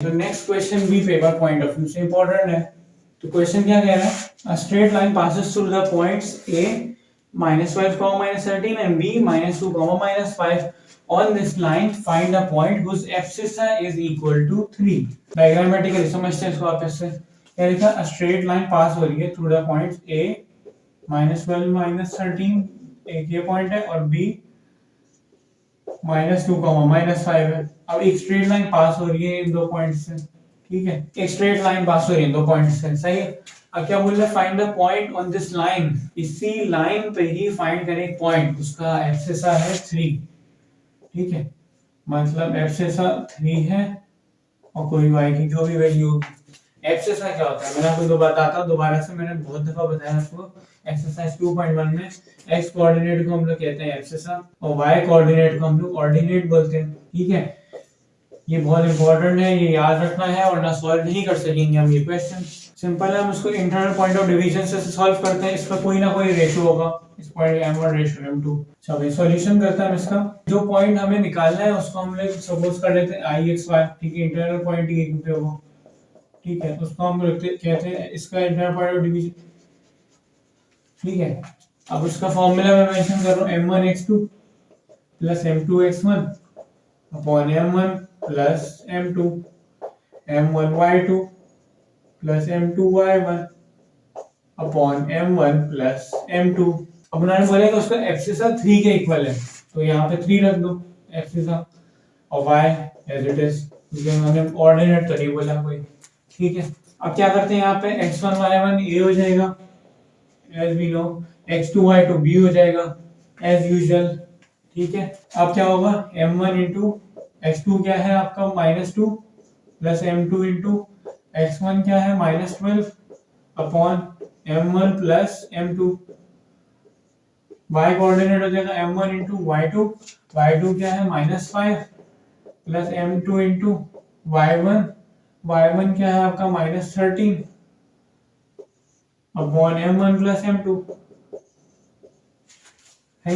तो next question भी paper point of view से इंपॉर्टेंट है। तो क्वेश्चन क्या कह रहा है, a straight line passes through the points a -12, -13 and b -2, -5. On this line find a point whose abscissa is equal to 3. Diagrammatically समझते हैं इसको आप ऐसे। क्या लिखा, अ स्ट्रेट लाइन पास हो रही है थ्रू द पॉइंट्स a -12, -13 एक ये पॉइंट है और b -2, -5 है। अब एक स्ट्रेट लाइन पास हो रही है इन दो पॉइंट से, ठीक है, एक स्ट्रेट लाइन पास हो रही है दो पॉइंट से, सही है। अब क्या बोल रहा है, find the point on this line, इसी लाइन पे ही फाइंड करें एक पॉइंट, उसका एब्सिसा है 3, ठीक है, मतलब एब्सिसा 3 है और कोई y की जो भी वैल्यू। एब्सिसा क्या होता है मैंने आपको बताता हूँ दोबारा से, मैंने बहुत दफा बताया आपको। एक्सरसाइज 2.1 में x कोऑर्डिनेट को हम लोग कहते हैं एब्सिसा और y कोऑर्डिनेट को हम लोग ऑर्डिनेट बोलते हैं, ठीक है। ये बहुत इंपॉर्टेंट है, ये याद रखना है वरना सॉल्व नहीं कर सकेंगे हम ये क्वेश्चन। सिंपल है, हम इसको इंटरनल पॉइंट ऑफ डिवीजन से सॉल्व करते हैं। इसका कोई ना कोई रेशियो होगा, इस पॉइंट m1 रेशियो m2। चलो सॉल्यूशन करते हैं हम इसका। जो पॉइंट हमें निकालना है उसको हम लोग सपोज कर लेते हैं ixy, ठीक है, इंटरनल पॉइंट ये पे होगा, ठीक है, उसको हम कहते हैं इसका इंटरनल पॉइंट ऑफ डिवीजन, ठीक है। अब उसका फॉर्मूला मैं मेंशन कर रहा हूं, m1x2 plus m2x1 upon m1 plus m2, m1y2 plus m2y1 upon m1 plus m2। अब उन्होंने बोला कि उसका एब्सिसा 3 के इक्वल है, तो यहाँ पे 3 रख दो एब्सिसा और y एज इट इज, क्योंकि हमने ऑर्डिनेट तो नहीं बोला कोई, ठीक है। अब क्या करते हैं, यहाँ पे x1 y1 a हो जाएगा as we know, x2 y2 b हो जाएगा एज यूजुअल, ठीक है। अब क्या होगा, m1 इंटू x2 क्या है आपका -2 प्लस m2 इंटू x1 क्या है -12 upon m1 plus m2। y coordinate हो जाएगा m1 इंटू y2 क्या है -5 प्लस m2 इंटू y1 क्या है आपका -13 अपॉन m1 प्लस m2 है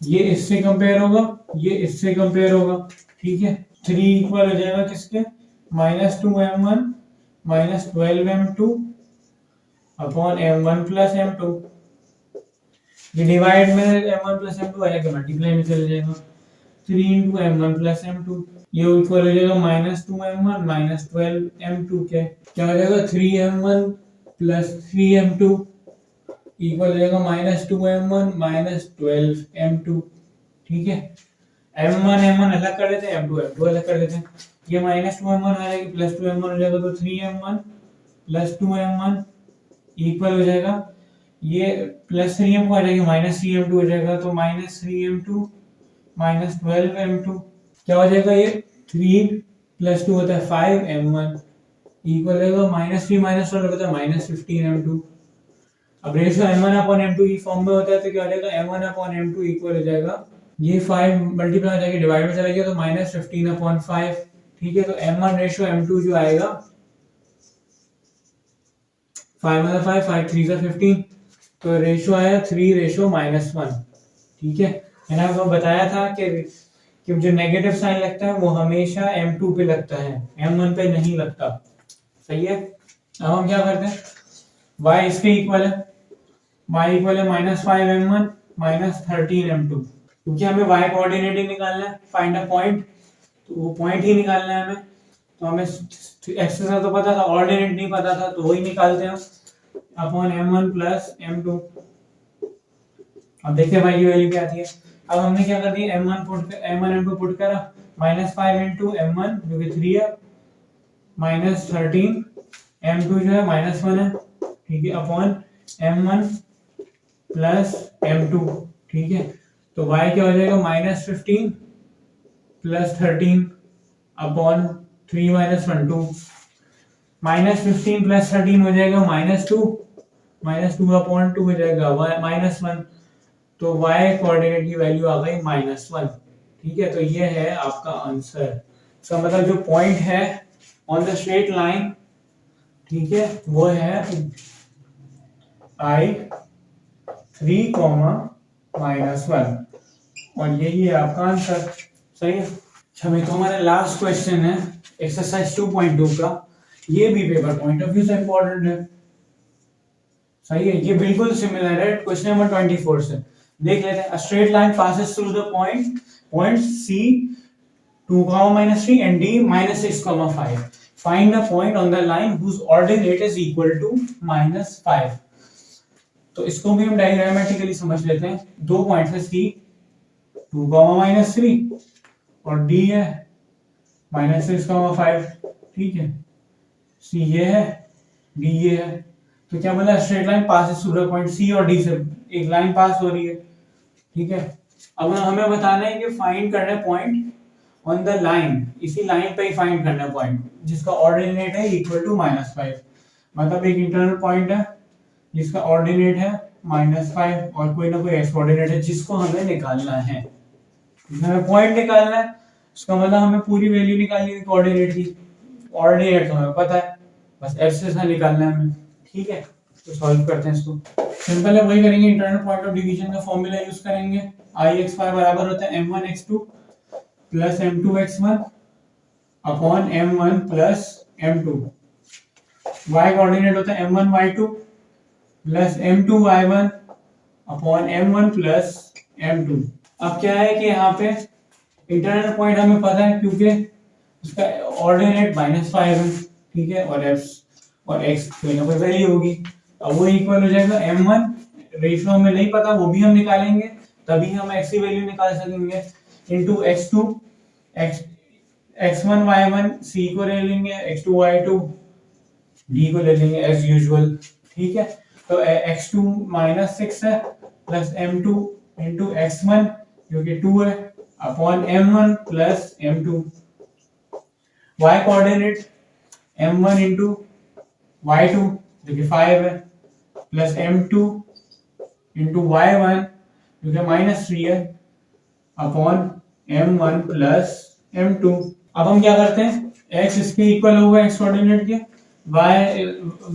ये इससे कंपेयर होगा, ये इससे कंपेयर होगा, ठीक है। 3 इक्वल हो जाएगा किसके, -2m1 -12m2 upon m1 plus m2। ये डिवाइड में m1 प्लस m2 आएगा, मल्टीप्लाई में चले जाएगा, 3 इंटू m1 प्लस m2, ये इक्वल हो जाएगा -2m1 -12m2 के क्या हो जाएगा 3m1 प्लस 3m2 इक्वल हो जाएगा -2m1 -12m2, ठीक है। m1 अलग कर देते हैं, m2 अलग कर देते हैं, ये -2m1 आ जाएगा प्लस 2m1 हो जाएगा, तो 3m1 प्लस 2m1 इक्वल हो जाएगा, ये प्लस 3m को आ जाएगा -3m2 हो जाएगा, तो -3m2 -12m2 क्या हो जाएगा, ये 3 प्लस 2 होता है 5m1 इक्वल हो जाएगा -3 -12 होता है -15m2। अब रेशियो m1 अपॉन m2 की फॉर्म में होता है, तो क्या हो जाएगा m1 अपॉन m2 इक्वल हो जाएगा, ये 5 मल्टीप्लाई हो जाएगा डिवाइड में चला गया तो -15 अपॉन 5, ठीक है। तो m1 रेशियो m2 जो आएगा 5 मतलब 5 5 3 का 15, तो रेशियो आया 3:-1, ठीक है। मैंने आपको बताया था कि जो नेगेटिव साइन लगता है वो हमेशा m2 पे लगता है, m1 पे नहीं लगता, सही है। अब हम क्या करते हैं, y इसके इक्वल है, y इक्वल है -5m1 -13m2, क्योंकि हमें y कोऑर्डिनेट ही निकालना है, फाइंड अ पॉइंट, तो वो पॉइंट ही निकालना है हमें, तो हमें एक्सरसाइज तो पता था, ऑर्डिनेट नहीं पता था, तो वही निकालते हैं अपॉन m1 प्लस m2। अब देखते हैं भाई की वैल्यू क्या आती है। अब हमने क्या कर दिया, m1 m2 पुट करा, -5 इंटू m1 जो कि 3 है -13 m2 जो है -1 है, ठीक है, अपॉन m1 प्लस m2, ठीक है। तो y क्या हो जाएगा -15 प्लस 13 अपॉन 3 -1 2, -15 प्लस 13 हो जाएगा -2 अपॉन 2 हो जाएगा -1, तो y कोऑर्डिनेट की वैल्यू आ गई -1, ठीक है। तो ये है आपका आंसर, इसका मतलब जो पॉइंट है ऑन द स्ट्रेट लाइन, ठीक है, वो है I3, -1 और यही है आपका आंसर, सही है। अच्छा, तो हमारा लास्ट क्वेश्चन है एक्सरसाइज 2.2 का, ये भी पेपर पॉइंट ऑफ व्यू से इंपॉर्टेंट है। सही है, ये बिल्कुल सिमिलर है क्वेश्चन नंबर 24 से। देख लेते हैं। A straight line passes through the point C 2, -3 and D -6, 5. Find a point on the line whose ordinate is equal to -5. तो इसको भी हम डायग्रामेटिकली समझ लेते हैं। दो पॉइंट है C 2, -3 और D है -6, 5। ठीक है, C ये है, D ये है। तो क्या बोला, straight line passes through the point C और D से एक लाइन पास हो रही है। ठीक है, अब हमें बताना है कि फाइंड करना है पॉइंट ऑन द लाइन, इसी लाइन पे ही फाइंड करना है पॉइंट जिसका ऑर्डिनेट है इक्वल टू -5। मतलब एक इंटरनल पॉइंट है जिसका ऑर्डिनेट है -5 और कोई ना कोई एक्स कोऑर्डिनेट है जिसको हमें निकालना है। हमें पॉइंट निकालना है, उसका मतलब हमें पूरी वैल्यू निकालनी है कोऑर्डिनेट की। ऑर्डिनेट तो हमें पता है, बस एक्स से निकालना है हमें। ठीक है, तो सॉल्व करते हैं इसको। सिंपल है, वही करेंगे। इंटरनल पॉइंट ऑफ डिवीजन का फॉर्मूला यूज करेंगे। I(x5) बराबर होता है m1x2 plus m2x1 upon m1 plus m2। y coordinate होता है m1y2 plus m2y1 upon m1 plus m2। अब क्या है कि यहाँ पे इंटरनल पॉइंट हमें पता है क्योंकि उसका ऑर्डिनेट -5 है। ठीक है, और x कोई ना कोई वैल्यू होगी। अब वो इक्वल हो जाएगा m1, रेशियो हमें नहीं पता, वो भी हम निकालेंगे, तभी हम x की वैल्यू निकाल सकेंगे, into x2 x1 y1 c को ले लेंगे, x2 y2 d को ले लेंगे एज यूजुअल। ठीक है, तो x2 -6 है प्लस m2 इनटू x1 जो कि 2 है upon m1 plus m2। y coordinate m1 into y2 जो कि 5 है प्लस m2 इनटू y1 जो कि -3 है अपॉन m1 प्लस m2। अब हम क्या करते हैं, x इसके इक्वल होगा x कोऑर्डिनेट के, y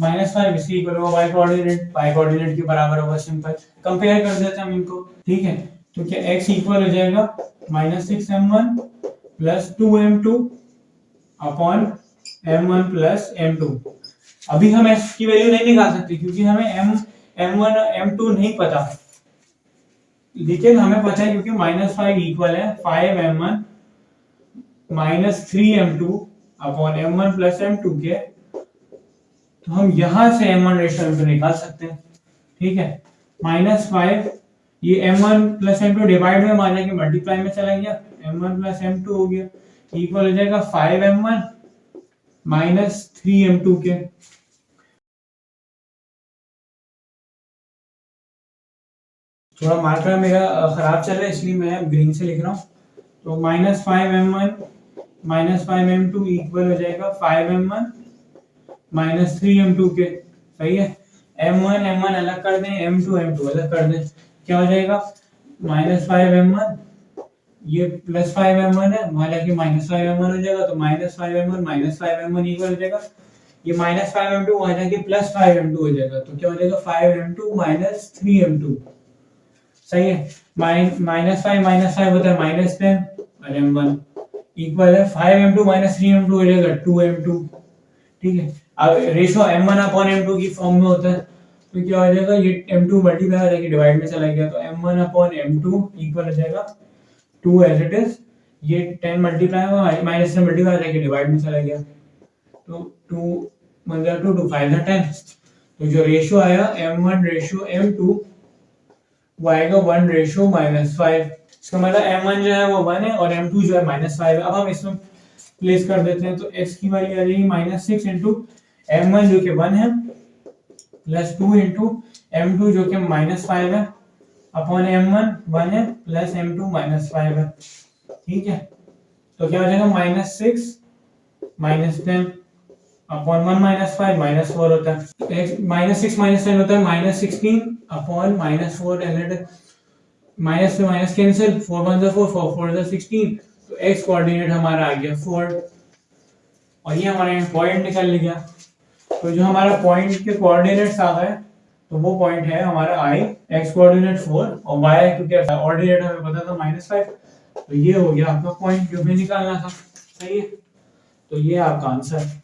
-5 इसके इक्वल होगा y कोऑर्डिनेट के बराबर होगा। सिंपल कंपेयर कर देते हैं हम इनको। ठीक है, तो क्या x इक्वल हो जाएगा -6m1 plus 2m2 upon m1 plus m2। अभी हम x की वैल्यू नहीं निकाल सकते क्योंकि हमें m1 m2 नहीं पता, लेकिन हमें पता है क्योंकि -5 इक्वल है 5m1 -3m2 upon m1 plus m2 के, तो हम यहां से m1 रेशियो m2 निकाल सकते हैं। ठीक है, -5 ये m1 प्लस m2 डिवाइड में आ जाएंगे, मल्टीप्लाई में चला गया, m1 प्लस m2 हो गया, इक्वल हो जाएगा 5m1 -3m2 के। थोड़ा मार्कर मेरा खराब चल रहा है इसलिए मैं ग्रीन से लिख रहा हूँ। तो -5m1 -5m2 इक्वल हो जाएगा 5m1 -3m2 के। सही है, m1 अलग कर दें, m2 अलग कर दें, क्या हो जाएगा -5m1 ये प्लस 5m1 है, हालांकि -5m1 हो जाएगा, तो -5m1 इक्वल हो जाएगा ये -5m2 वहां जाके प्लस 5m2 हो जाएगा, तो क्या हो जाएगा 5m2 3m2। सही है, -5 होता है -10 और m1 इक्वल है 5m2 3m2 हो जाएगा 2m2। ठीक है, अब रेशियो m1 अपॉन m2 की फॉर्म में होता है, तो क्या हो जाएगा ये m2 मल्टीप्लाई हो जाएगा, डिवाइड में चला गया, तो m1 अपॉन m2 इक्वल हो जाएगा 2 एज इट इज, ये 10 मल्टीप्लाई हुआ माइनस से मल्टीप्लाई हो जाएगा, डिवाइड में चला गया, तो 2 मतलब 2 2 5 10। तो जो रेशियो आया m1 रेशियो m2 वो आएगा 1 रेशियो -5। इसका मतलब m1 जो है वो 1 है और m2 जो है -5 है। अब हम इसमें प्लेस कर देते हैं, तो x की वैल्यू आ जाएगी -6 इंटू m1 जो कि 1 है प्लस 2 इंटू m2 जो कि -5 है अपॉन m1 1 है प्लस m2 -5 है। ठीक है, तो क्या हो जाएगा -6 -10 अपॉन 1 -5 -4 होता है, -6 -10 होता है -16 अपॉन -4 एलिड माइनस से माइनस कैंसिल, 4 1 4 4 4 16, तो x कोऑर्डिनेट हमारा आ गया 4 और ये हमारा पॉइंट निकल गया। तो जो हमारा पॉइंट के कोऑर्डिनेट्स आ गए, तो वो पॉइंट है हमारा i, x कोऑर्डिनेट 4 और y क्योंकि ऑर्डिनेट हमें पता था -5, तो ये हो गया आपका पॉइंट जो हमें निकालना था। सही है, तो ये आपका आंसर है।